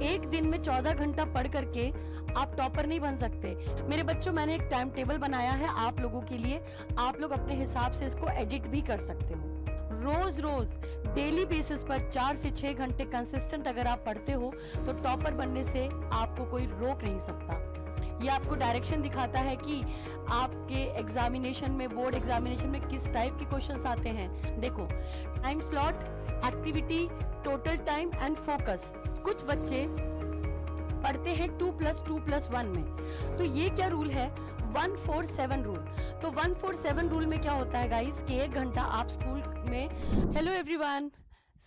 एक दिन में 14 घंटा पढ़ करके आप टॉपर नहीं बन सकते। मेरे बच्चों, मैंने एक टाइम टेबल बनाया है आप लोगों के लिए। आप लोग अपने हिसाब से इसको एडिट भी कर सकते हो। रोज रोज डेली बेसिस पर 4 से 6 घंटे कंसिस्टेंट अगर आप पढ़ते हो तो टॉपर बनने से आपको कोई रोक नहीं सकता। ये आपको डायरेक्शन दिखाता है कि आपके एग्जामिनेशन में, बोर्ड एग्जामिनेशन में किस टाइप के क्वेश्चंस आते हैं। देखो, time slot, activity, total time and focus. कुछ बच्चे पढ़ते हैं 2+2+1 में, तो ये क्या रूल है? 1-4-7 रूल। तो 1-4-7 रूल में क्या होता है गाइस कि 1 घंटा आप स्कूल में। Hello everyone.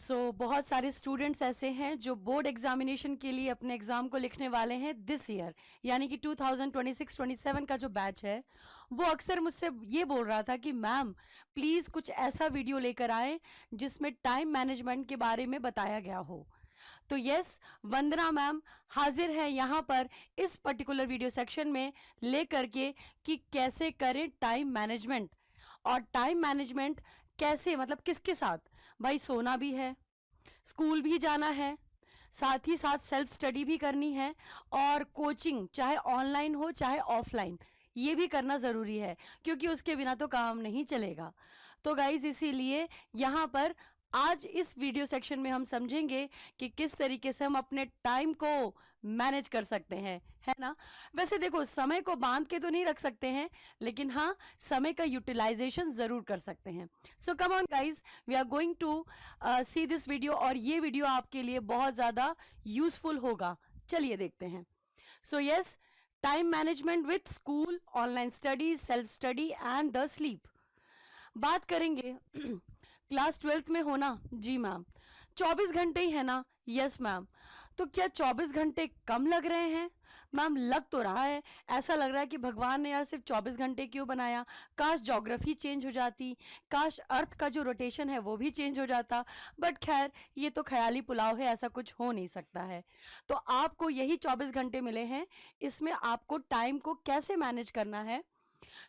बहुत सारे स्टूडेंट्स ऐसे हैं जो बोर्ड एग्जामिनेशन के लिए अपने एग्जाम को लिखने वाले हैं दिस ईयर, यानी कि 2026-27 का जो बैच है, वो अक्सर मुझसे ये बोल रहा था कि मैम प्लीज़ कुछ ऐसा वीडियो लेकर आए जिसमें टाइम मैनेजमेंट के बारे में बताया गया हो। तो यस, वंदना मैम हाजिर है यहाँ पर इस पर्टिकुलर वीडियो सेक्शन में लेकर के कि कैसे करें टाइम मैनेजमेंट। और टाइम मैनेजमेंट कैसे, मतलब किसके साथ? भाई सोना भी है, स्कूल भी जाना है, साथ ही साथ सेल्फ स्टडी भी करनी है, और कोचिंग चाहे ऑनलाइन हो चाहे ऑफलाइन, ये भी करना ज़रूरी है, क्योंकि उसके बिना तो काम नहीं चलेगा। तो गाइज इसीलिए यहाँ पर आज इस वीडियो सेक्शन में हम समझेंगे कि किस तरीके से हम अपने टाइम को मैनेज कर सकते हैं, है ना। वैसे देखो, समय को बांध के तो नहीं रख सकते हैं, लेकिन हाँ, समय का यूटिलाइजेशन जरूर कर सकते हैं। So come on guys, we are going to see this video, और ये वीडियो आपके लिए बहुत ज़्यादा यूजफुल होगा। चलिए देखते हैं। So yes, time management with school, online study, self study and the sleep. बात करेंगे क्लास 12th में हो ना? जी मैम। 24 घंटे ही है ना? Yes ma'am. तो क्या 24 घंटे कम लग रहे हैं? मैम लग तो रहा है, ऐसा लग रहा है कि भगवान ने यार सिर्फ 24 घंटे क्यों बनाया। काश ज्योग्राफी चेंज हो जाती, काश अर्थ का जो रोटेशन है वो भी चेंज हो जाता। बट खैर, ये तो ख्याली पुलाव है, ऐसा कुछ हो नहीं सकता है। तो आपको यही 24 घंटे मिले हैं, इसमें आपको टाइम को कैसे मैनेज करना है।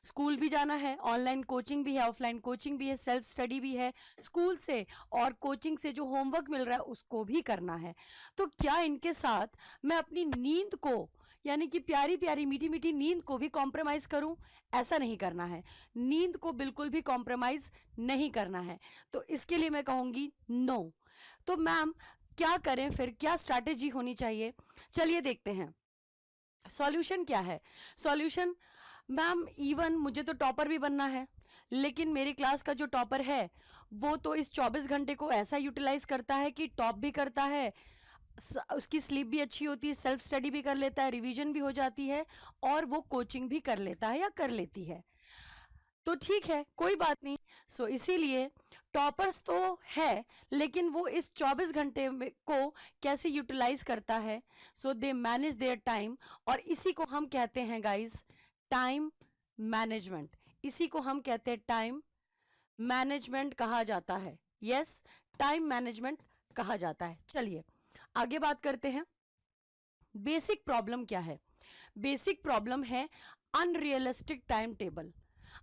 स्कूल भी जाना है, ऑनलाइन कोचिंग भी है, ऑफलाइन कोचिंग भी है, सेल्फ स्टडी भी है, स्कूल से और कोचिंग से जो होमवर्क मिल रहा है उसको भी करना है। तो क्या इनके साथ मैं अपनी नींद को, यानी कि प्यारी प्यारी मीठी मीठी नींद को भी कॉम्प्रोमाइज करूं? ऐसा नहीं करना है, नींद को बिल्कुल भी कॉम्प्रोमाइज नहीं करना है। तो इसके लिए मैं कहूंगी नो। तो मैम क्या करें फिर, क्या स्ट्रैटेजी होनी चाहिए? चलिए देखते हैं सॉल्यूशन क्या है। सॉल्यूशन, मैम इवन मुझे तो टॉपर भी बनना है, लेकिन मेरी क्लास का जो टॉपर है वो तो इस 24 घंटे को ऐसा यूटिलाइज करता है कि टॉप भी करता है, उसकी स्लीप भी अच्छी होती है, सेल्फ स्टडी भी कर लेता है, रिवीजन भी हो जाती है, और वो कोचिंग भी कर लेता है या कर लेती है। तो ठीक है, कोई बात नहीं। सो इसीलिए टॉपर्स तो है, लेकिन वो इस 24 घंटे को कैसे यूटिलाइज करता है। सो दे मैनेज देयर टाइम, और इसी को हम कहते हैं गाइस टाइम मैनेजमेंट। इसी को हम कहते हैं टाइम मैनेजमेंट कहा जाता है। यस, टाइम मैनेजमेंट कहा जाता है। चलिए आगे बात करते हैं। बेसिक प्रॉब्लम क्या है? बेसिक प्रॉब्लम है अनरियलिस्टिक टाइम टेबल।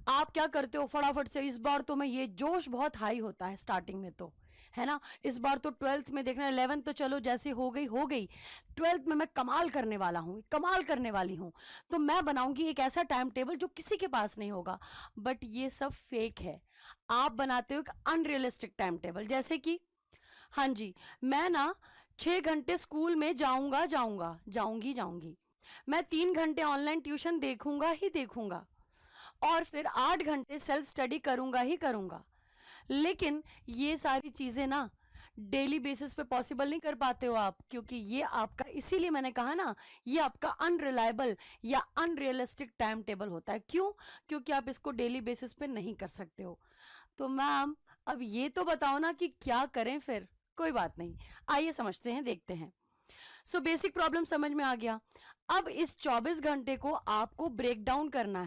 आप क्या करते हो फटाफट से, इस बार तो मैं, ये जोश बहुत हाई होता है स्टार्टिंग में तो, है ना। इस बार तो 12th में देखना, 11th तो चलो जैसे हो गई हो गई, 12th में मैं कमाल करने वाला हूँ, कमाल करने वाली हूँ। तो मैं बनाऊंगी एक ऐसा टाइम टेबल जो किसी के पास नहीं होगा। बट ये सब फेक है। आप बनाते हो एक अनरियलिस्टिक टाइम टेबल, जैसे कि हाँ जी, मैं ना 6 घंटे स्कूल में जाऊंगा, जाऊंगी, मैं 3 घंटे ऑनलाइन ट्यूशन देखूंगा ही देखूंगा, और फिर 8 घंटे सेल्फ स्टडी करूंगा ही करूंगा। लेकिन ये सारी चीजें ना डेली बेसिस पे पॉसिबल नहीं कर पाते हो आप, क्योंकि ये आपका, इसीलिए मैंने कहा ना, ये आपका अनरिलायबल या अनरियलिस्टिक टाइम टेबल होता है। क्यों? क्योंकि आप इसको डेली बेसिस पे नहीं कर सकते हो। तो मैम अब ये तो बताओ ना कि क्या करें फिर। कोई बात नहीं, आइए समझते हैं, देखते हैं। सो बेसिक प्रॉब्लम समझ में आ गया। अब इस 24 घंटे को आपको ब्रेक डाउन करना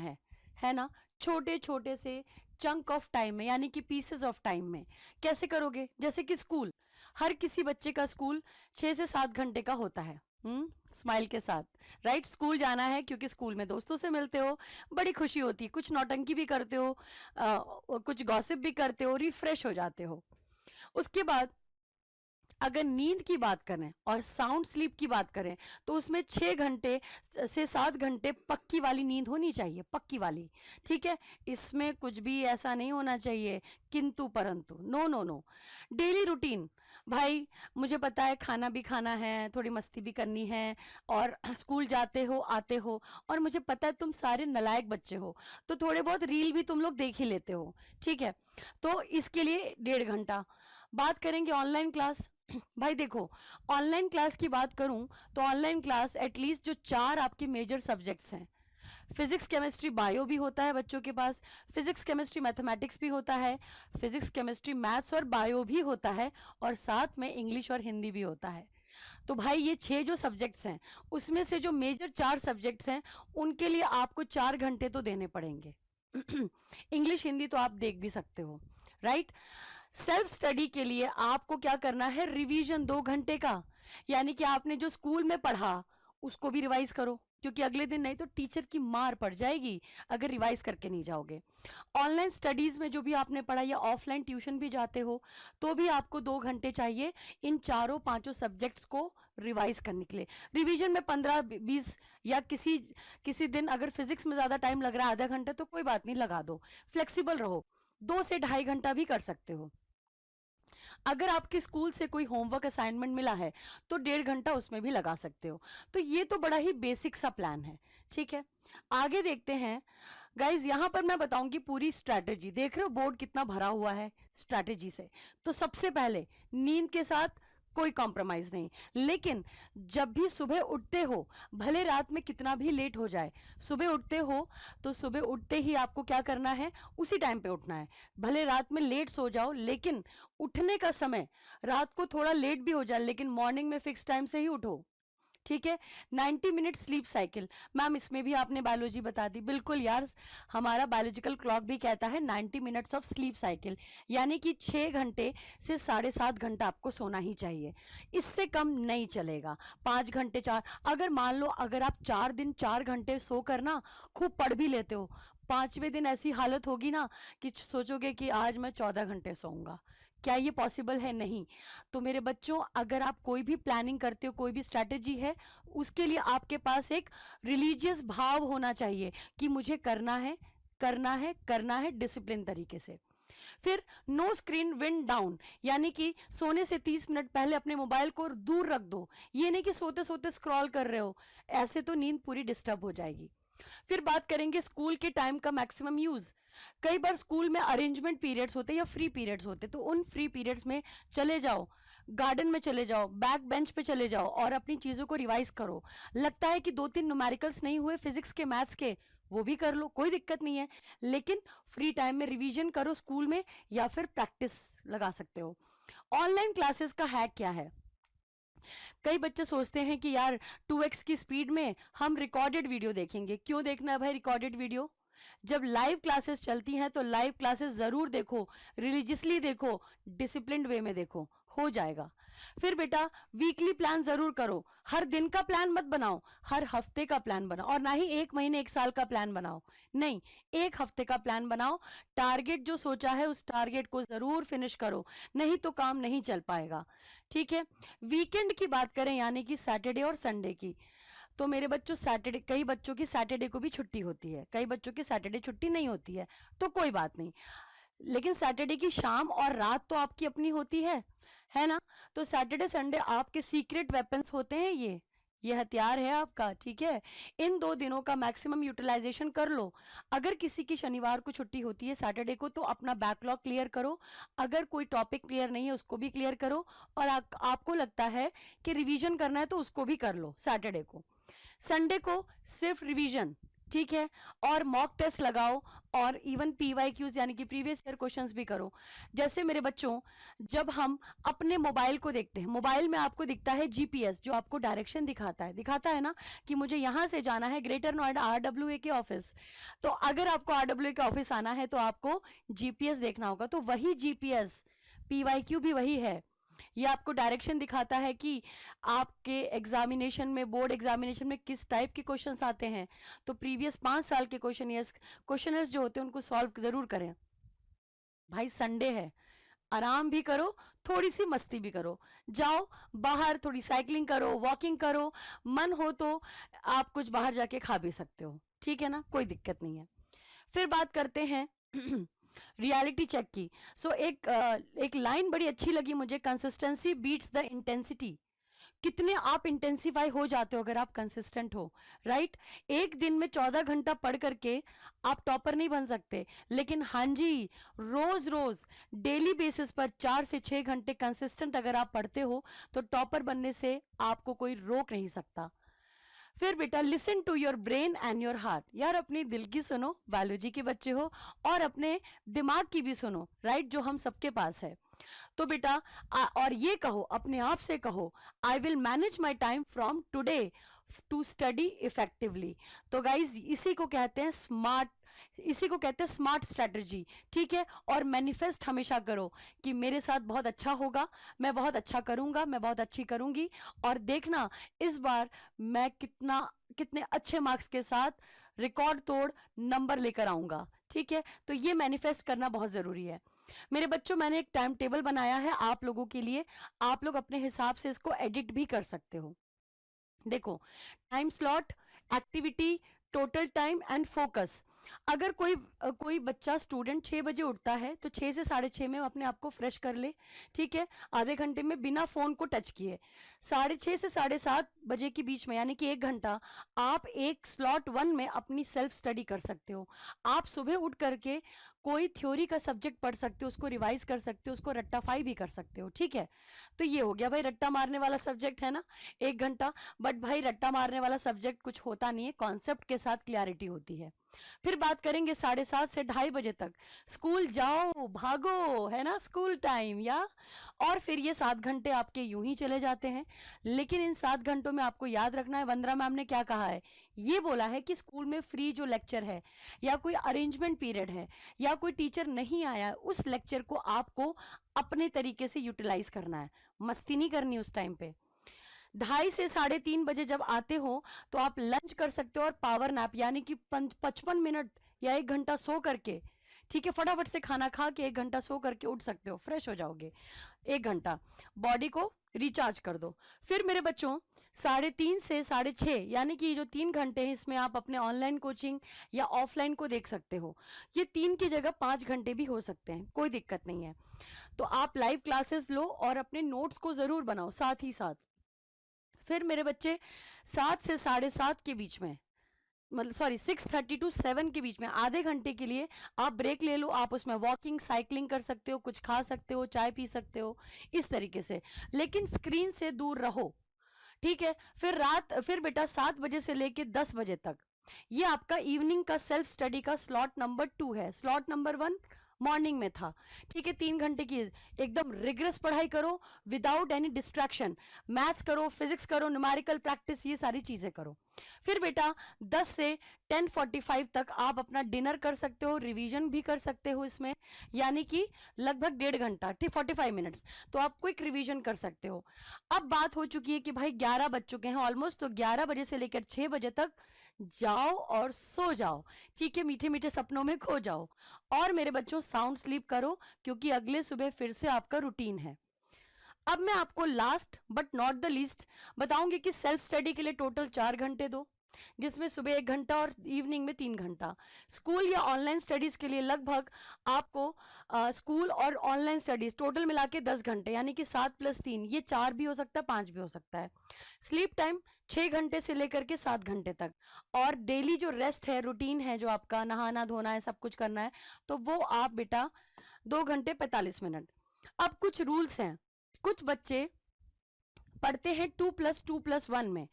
है ना, छोटे छोटे से चंक ऑफ टाइम में, यानी कि पीसेस ऑफ टाइम में। कैसे करोगे? जैसे कि स्कूल, हर किसी बच्चे का स्कूल 6 से 7 घंटे का होता है, स्माइल के साथ, राइट। स्कूल जाना है क्योंकि स्कूल में दोस्तों से मिलते हो, बड़ी खुशी होती है, कुछ नौटंकी भी करते हो, कुछ गॉसिप भी करते हो, रिफ्रेश हो जाते हो। उसके बाद अगर नींद की बात करें और साउंड स्लीप की बात करें तो उसमें 6 घंटे से 7 घंटे पक्की वाली नींद होनी चाहिए, पक्की वाली, ठीक है। इसमें कुछ भी ऐसा नहीं होना चाहिए किंतु परंतु, no no no. Daily routine, भाई मुझे पता है खाना भी खाना है, थोड़ी मस्ती भी करनी है, और स्कूल जाते हो आते हो, और मुझे पता है तुम सारे नालायक बच्चे हो, तो थोड़े बहुत रील भी तुम लोग देख ही लेते हो, ठीक है। तो इसके लिए 1.5 घंटा। बात करेंगे ऑनलाइन क्लास। भाई देखो, ऑनलाइन क्लास की बात करूं तो ऑनलाइन क्लास एटलीस्ट जो 4 आपके मेजर सब्जेक्ट्स हैं, फिजिक्स केमिस्ट्री बायो भी होता है बच्चों के पास, फिजिक्स केमिस्ट्री मैथमेटिक्स भी होता है, फिजिक्स केमिस्ट्री मैथ्स और बायो भी होता है, और साथ में इंग्लिश और हिंदी भी होता है। तो भाई ये 6 जो सब्जेक्ट्स हैं, उसमें से जो मेजर 4 सब्जेक्ट्स हैं उनके लिए आपको 4 घंटे तो देने पड़ेंगे। इंग्लिश हिंदी तो आप देख भी सकते हो, राइट। सेल्फ स्टडी के लिए आपको क्या करना है, रिवीजन 2 घंटे का, यानी कि आपने जो स्कूल में पढ़ा उसको भी रिवाइज करो, क्योंकि अगले दिन नहीं तो टीचर की मार पड़ जाएगी अगर रिवाइज करके नहीं जाओगे। ऑनलाइन स्टडीज में जो भी आपने पढ़ा या ऑफलाइन ट्यूशन भी जाते हो तो भी आपको 2 घंटे चाहिए इन चारों पांचों सब्जेक्ट्स को रिवाइज करने के लिए। रिवीजन में 15-20, या किसी दिन अगर फिजिक्स में ज्यादा टाइम लग रहा है आधा घंटा तो कोई बात नहीं, लगा दो, फ्लेक्सिबल रहो, 2 से 2.5 घंटा भी कर सकते हो। अगर आपके स्कूल से कोई होमवर्क असाइनमेंट मिला है तो 1.5 घंटा उसमें भी लगा सकते हो। तो ये तो बड़ा ही बेसिक सा प्लान है, ठीक है। आगे देखते हैं गाइज, यहाँ पर मैं बताऊंगी पूरी स्ट्रैटेजी। देख रहे हो बोर्ड कितना भरा हुआ है स्ट्रैटेजी से। तो सबसे पहले नींद के साथ कोई कॉम्प्रोमाइज नहीं, लेकिन जब भी सुबह उठते हो, भले रात में कितना भी लेट हो जाए, सुबह उठते हो तो सुबह उठते ही आपको क्या करना है, उसी टाइम पे उठना है। भले रात में लेट सो जाओ, लेकिन उठने का समय रात को थोड़ा लेट भी हो जाए, लेकिन मॉर्निंग में फिक्स टाइम से ही उठो, ठीक है। 90 मिनट स्लीप साइकिल, मैम इसमें भी आपने बायोलॉजी बता दी, बिल्कुल यार, हमारा बायोलॉजिकल क्लॉक भी कहता है 90 मिनट्स ऑफ स्लीप साइकिल, यानी कि 6 घंटे से 7.5 घंटा आपको सोना ही चाहिए, इससे कम नहीं चलेगा। 5 घंटे 4, अगर मान लो अगर आप 4 दिन 4 घंटे सो कर ना खूब पढ़ भी लेते हो, 5वें दिन ऐसी हालत होगी ना कि सोचोगे कि आज मैं 14 घंटे सोऊंगा। क्या ये पॉसिबल है? नहीं। तो मेरे बच्चों, अगर आप कोई भी प्लानिंग करते हो, कोई भी स्ट्रैटेजी है, उसके लिए आपके पास एक रिलीजियस भाव होना चाहिए कि मुझे करना है, करना है, करना है डिसिप्लिन तरीके से। फिर नो स्क्रीन विंड डाउन, यानी कि सोने से 30 मिनट पहले अपने मोबाइल को दूर रख दो। ये नहीं कि सोते सोते स्क्रॉल कर रहे हो, ऐसे तो नींद पूरी डिस्टर्ब हो जाएगी। फिर बात करेंगे स्कूल के टाइम का मैक्सिमम यूज। कई बार स्कूल में अरेंजमेंट पीरियड्स होते हैं या फ्री पीरियड्स होते हैं, तो उन फ्री पीरियड्स में चले जाओ, गार्डन में चले जाओ, बैक बेंच पे चले जाओ और अपनी चीजों को रिवाइज करो। लगता है कि 2-3 न्यूमेरिकल्स नहीं हुए फिजिक्स के, मैथ्स के, वो भी कर लो, कोई दिक्कत नहीं है, लेकिन फ्री टाइम में रिवीजन करो स्कूल में, या फिर प्रैक्टिस लगा सकते हो। ऑनलाइन क्लासेस का हैक क्या है? कई बच्चे सोचते हैं कि यार 2x की स्पीड में हम रिकॉर्डेड वीडियो देखेंगे। क्यों देखना है भाई रिकॉर्डेड वीडियो? जब लाइव क्लासेस चलती हैं तो लाइव क्लासेस जरूर देखो, रिलीजियसली देखो, डिसिप्लिन्ड वे में देखो, हो जाएगा। फिर बेटा वीकली प्लान जरूर करो, हर दिन का प्लान मत बनाओ, हर हफ्ते का प्लान बनाओ, और ना ही 1 महीने 1 साल का प्लान बनाओ, नहीं, 1 हफ्ते का प्लान बनाओ। टारगेट जो सोचा है उस टारगेट को जरूर फिनिश करो, नहीं तो काम नहीं चल पाएगा, ठीक है। वीकेंड की बात करें, यानी कि सैटरडे और संडे की, तो मेरे बच्चों सैटरडे, कई बच्चों की सैटरडे को भी छुट्टी होती है, कई बच्चों की सैटरडे छुट्टी नहीं होती है, तो कोई बात नहीं, लेकिन सैटरडे की शाम और रात तो आपकी अपनी होती है ना। तो सैटरडे संडे आपके सीक्रेट वेपन्स होते हैं, ये हथियार है आपका, ठीक है। इन 2 दिनों का मैक्सिमम यूटिलाइजेशन कर लो। अगर किसी की शनिवार को छुट्टी होती है, सैटरडे को, तो अपना बैकलॉग क्लियर करो, अगर कोई टॉपिक क्लियर नहीं है उसको भी क्लियर करो, और आपको लगता है कि रिवीजन करना है तो उसको भी कर लो सैटरडे को। संडे को सिर्फ रिवीजन, ठीक है, और मॉक टेस्ट लगाओ, और इवन PYQs यानी कि प्रीवियस ईयर क्वेश्चंस भी करो। जैसे मेरे बच्चों, जब हम अपने मोबाइल को देखते हैं, मोबाइल में आपको दिखता है GPS, जो आपको डायरेक्शन दिखाता है ना, कि मुझे यहाँ से जाना है ग्रेटर नोएडा RWA के ऑफिस। तो अगर आपको RWA के ऑफिस आना है तो आपको GPS देखना होगा, तो वही GPS PYQ भी वही है। ये आपको डायरेक्शन दिखाता है कि आपके एग्जामिनेशन में, बोर्ड एग्जामिनेशन में किस टाइप के क्वेश्चंस आते हैं। तो प्रीवियस 5 साल के क्वेश्चनर्स जो होते हैं उनको सॉल्व जरूर करें। भाई संडे है, आराम भी करो, थोड़ी सी मस्ती भी करो, जाओ बाहर थोड़ी साइकिलिंग करो, वॉकिंग करो, मन हो तो आप कुछ बाहर जाके खा भी सकते हो, ठीक है ना, कोई दिक्कत नहीं है। फिर बात करते हैं रियलिटी चेक की। एक लाइन बड़ी अच्छी लगी मुझे, कंसिस्टेंसी बीट्स द इंटेंसिटी। कितने आप इंटेंसिफाई हो जाते हो अगर आप कंसिस्टेंट हो, राइट। एक दिन में 14 घंटा पढ़ करके आप टॉपर नहीं बन सकते, लेकिन हाँ जी, रोज रोज डेली बेसिस पर 4 से 6 घंटे कंसिस्टेंट अगर आप पढ़ते हो तो टॉपर बनने से आपको कोई रोक नहीं सकता। फिर बेटा listen to your brain and your heart. यार अपनी दिल की सुनो, बायोलॉजी के बच्चे हो, और अपने दिमाग की भी सुनो, राइट, जो हम सबके पास है। तो बेटा और ये कहो, अपने आप से कहो, I will manage my time from today to study effectively. तो गाइज इसी को कहते हैं स्मार्ट, इसी को कहते हैं स्मार्ट स्ट्रेटजी, ठीक है। और मैनिफेस्ट हमेशा करो कि मेरे साथ बहुत अच्छा होगा, मैं बहुत अच्छा करूंगा, मैं बहुत अच्छी करूंगी, और देखना इस बार मैं कितने अच्छे मार्क्स के साथ रिकॉर्ड तोड़ नंबर लेकर आऊंगा, ठीक है। तो ये मैनिफेस्ट करना बहुत जरूरी है मेरे बच्चों। मैंने एक टाइम टेबल बनाया है आप लोगों के लिए, आप लोग अपने हिसाब से इसको एडिट भी कर सकते हो। देखो, time slot, activity, total time and focus. अगर कोई बच्चा स्टूडेंट 6 बजे उठता है तो 6 से 6:30 में अपने आप को फ्रेश कर ले, ठीक है, आधे घंटे में बिना फोन को टच किए। 6:30 से 7:30 बजे के बीच में, यानी कि 1 घंटा, आप एक स्लॉट 1 में अपनी सेल्फ स्टडी कर सकते हो। आप सुबह उठ करके कोई थ्योरी का सब्जेक्ट पढ़ सकते हो, उसको रिवाइज कर सकते हो, उसको रट्टाफाई भी कर सकते हो, ठीक है। तो ये हो गया भाई, रट्टा मारने वाला सब्जेक्ट है ना 1 घंटा। बट भाई रट्टा मारने वाला सब्जेक्ट कुछ होता नहीं है, कॉन्सेप्ट के साथ क्लैरिटी होती है। फिर बात करेंगे 7:30 से 2:30 बजे तक, स्कूल जाओ भागो, है ना, स्कूल टाइम या। और फिर ये 7 घंटे आपके यूं ही चले जाते हैं। लेकिन इन 7 घंटों में आपको याद रखना है, वंदना मैम ने क्या कहा है, ये बोला है कि स्कूल में फ्री जो लेक्चर है या कोई अरेंजमेंट पीरियड है या कोई टीचर नहीं आया, उस लेक्चर को आपको अपने तरीके से यूटिलाइज करना है, मस्ती नहीं करनी उस टाइम पे। 2:30 से 3:30 बजे जब आते हो तो आप लंच कर सकते हो और पावर नैप, यानी कि 55 मिनट या 1 घंटा सो करके, ठीक है, फटाफट से खाना खा के 1 घंटा सो करके उठ सकते हो, फ्रेश हो जाओगे। 1 घंटा बॉडी को रिचार्ज कर दो। फिर मेरे बच्चों 3:30 से 6:30, यानी कि जो 3 घंटे हैं, इसमें आप अपने ऑनलाइन कोचिंग या ऑफलाइन को देख सकते हो। ये 3 की जगह 5 घंटे भी हो सकते हैं, कोई दिक्कत नहीं है। तो आप लाइव क्लासेस लो और अपने नोट्स को जरूर बनाओ साथ ही साथ। फिर मेरे बच्चे 7 से 7:30 के बीच में, मतलब सॉरी 6:30 to 7 के बीच में, आधे घंटे के लिए आप ब्रेक ले लो। आप उसमें वॉकिंग, साइकिलिंग कर सकते हो, कुछ खा सकते हो, चाय पी सकते हो, इस तरीके से, लेकिन स्क्रीन से दूर रहो, ठीक है। फिर बेटा 7 बजे से लेके 10 बजे तक, ये आपका इवनिंग का सेल्फ स्टडी का स्लॉट नंबर 2 है। स्लॉट नंबर 1 मॉर्निंग में था, ठीक है, 3 घंटे की एकदम रिग्रेस पढ़ाई करो विदाउट एनी डिस्ट्रैक्शन, मैथ्स करो, फिजिक्स करो, न्यूमेरिकल प्रैक्टिस, ये सारी चीजें करो। फिर बेटा 10 से 10:45 तक आप अपना डिनर कर सकते हो, रिवीजन भी कर सकते हो इसमें, यानी कि लगभग 1.5 घंटा, ठीक, 45 मिनट्स, तो आप क्विक रिवीजन कर सकते हो। अब बात हो चुकी है कि भाई 11 बज चुके हैं ऑलमोस्ट, तो 11 बजे से लेकर 6 बजे तक जाओ और सो जाओ, ठीक है, मीठे मीठे सपनों में खो जाओ। और मेरे बच्चों साउंड स्लीप करो, क्योंकि अगले सुबह फिर से आपका रूटीन है। अब मैं आपको last but not the least बताऊंगी कि सेल्फ स्टडी के लिए टोटल 4 घंटे दो, जिसमें सुबह 1 घंटा और इवनिंग में 3 घंटा। स्कूल या ऑनलाइन स्टडीज के लिए लगभग आपको स्कूल और ऑनलाइन स्टडीज टोटल मिला के 10 घंटे, यानी कि 7+3, ये 4 भी हो सकता है, 5 भी हो सकता है। स्लीप टाइम 6 घंटे से लेकर के 7 घंटे तक। और डेली जो रेस्ट है, रूटीन है, जो आपका नहाना धोना है, सब कुछ करना है, तो वो आप बेटा 2 घंटे 45 मिनट। अब कुछ रूल्स हैं, कुछ बच्चे पढ़ते हैं 2+2+1 में,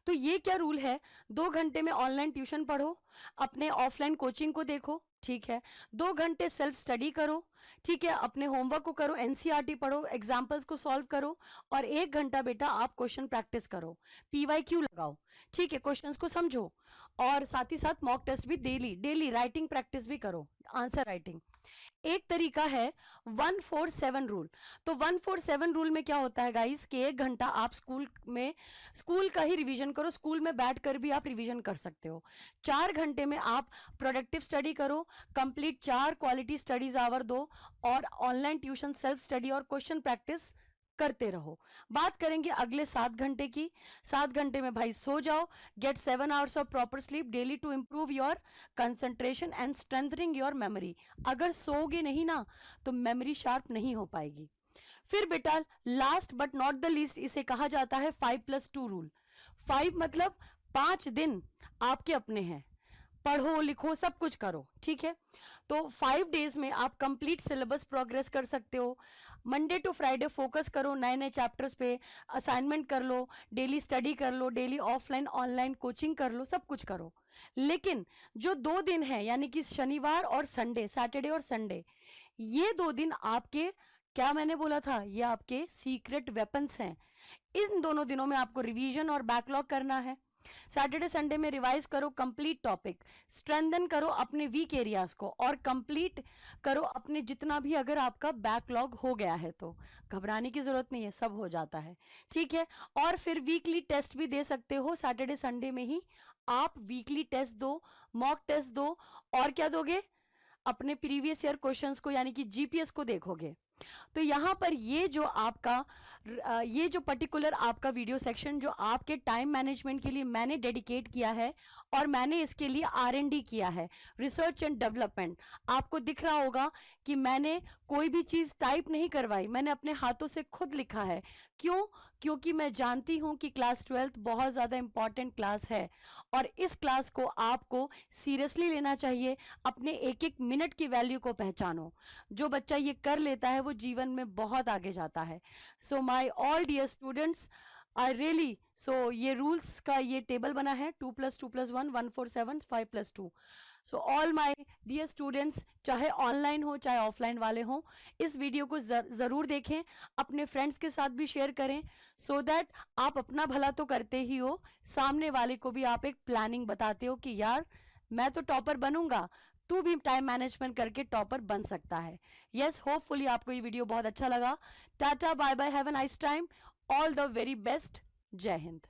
तो ये क्या रूल है, 2 घंटे में ऑनलाइन ट्यूशन पढ़ो, अपने ऑफलाइन कोचिंग को देखो, ठीक है, 2 घंटे सेल्फ स्टडी करो, ठीक है, अपने होमवर्क को करो, एनसीईआरटी पढ़ो, एग्जाम्पल्स को सॉल्व करो, और 1 घंटा बेटा आप क्वेश्चन प्रैक्टिस करो, पीवाईक्यू लगाओ, ठीक है, क्वेश्चंस को समझो, और साथ ही साथ मॉक टेस्ट भी डेली डेली, राइटिंग प्रैक्टिस भी करो, आंसर राइटिंग। एक तरीका है 147 रूल। तो 147 रूल में क्या होता है गाइस, कि 1 घंटा आप स्कूल का ही रिवीजन करो, स्कूल में बैठ कर भी आप रिवीजन कर सकते हो। 4 घंटे में आप प्रोडक्टिव स्टडी करो, कंप्लीट 4 क्वालिटी स्टडीज आवर दो और ऑनलाइन ट्यूशन, सेल्फ स्टडी और क्वेश्चन प्रैक्टिस करते रहो। बात करेंगे अगले 7 घंटे की। 7 घंटे में भाई सो जाओ, get 7 hours of proper sleep daily to improve your concentration and strengthening your memory. अगर सोओगे नहीं ना तो मेमोरी शार्प नहीं हो पाएगी। फिर बेटा last but not the least, इसे कहा जाता है 5+2 रूल। 5 मतलब 5 दिन आपके अपने हैं, पढ़ो लिखो सब कुछ करो, ठीक है। तो 5 डेज में आप कंप्लीट सिलेबस प्रोग्रेस कर सकते हो। मंडे टू फ्राइडे फोकस करो नए नए चैप्टर्स पे, असाइनमेंट कर लो, डेली स्टडी कर लो, डेली ऑफलाइन ऑनलाइन कोचिंग कर लो, सब कुछ करो। लेकिन जो 2 दिन है यानी कि शनिवार और संडे, सैटरडे और संडे, ये 2 दिन आपके, क्या मैंने बोला था, ये आपके सीक्रेट वेपन्स हैं। इन दोनों दिनों में आपको रिवीजन और बैकलॉग करना है। सैटरडे संडे में रिवाइज करो कंप्लीट टॉपिक, स्ट्रेंथन करो अपने वीक एरियाज को और कंप्लीट करो अपने जितना भी अगर आपका बैकलॉग हो गया है तो। घबराने की जरूरत नहीं है, सब हो जाता है, ठीक है। और फिर वीकली टेस्ट भी दे सकते हो, सैटरडे संडे में ही आप वीकली टेस्ट दो, मॉक टेस्ट दो, और क्या दोगे, अपने प्रीवियस ईयर क्वेश्चंस को यानी कि जीपीएस को देखोगे। तो यहाँ पर ये जो आपका ये जो पर्टिकुलर आपका वीडियो सेक्शन जो आपके टाइम मैनेजमेंट के लिए मैंने डेडिकेट किया है और मैंने इसके लिए R&D किया है, रिसर्च एंड डेवलपमेंट। आपको दिख रहा होगा कि मैंने कोई भी चीज़ टाइप नहीं करवाई, मैंने अपने हाथों से खुद लिखा है। क्यों? क्योंकि मैं जानती हूँ कि क्लास 12th बहुत ज़्यादा इंपॉर्टेंट क्लास है और इस क्लास को आपको सीरियसली लेना चाहिए। अपने एक एक मिनट की वैल्यू को पहचानो। जो बच्चा ये कर लेता है वो जीवन में बहुत आगे जाता है। So my all dear students, I really, so ये रूल्स का ये टेबल बना है 2 + 2 + 1 1 4 7 5 + 2। So all my dear students, चाहे ऑनलाइन हो चाहे ऑफलाइन वाले हों, इस वीडियो को ज़रूर देखें, अपने फ्रेंड्स के साथ भी शेयर करें, सो दैट आप अपना भला तो करते ही हो, सामने वाले को भी आप एक प्लानिंग बताते हो कि यार मैं तो टॉपर बनूंगा, तू भी टाइम मैनेजमेंट करके टॉपर बन सकता है। यस, होपफुली आपको ये वीडियो बहुत अच्छा लगा। Tata, bye bye, have a nice time, all the very best, जय हिंद।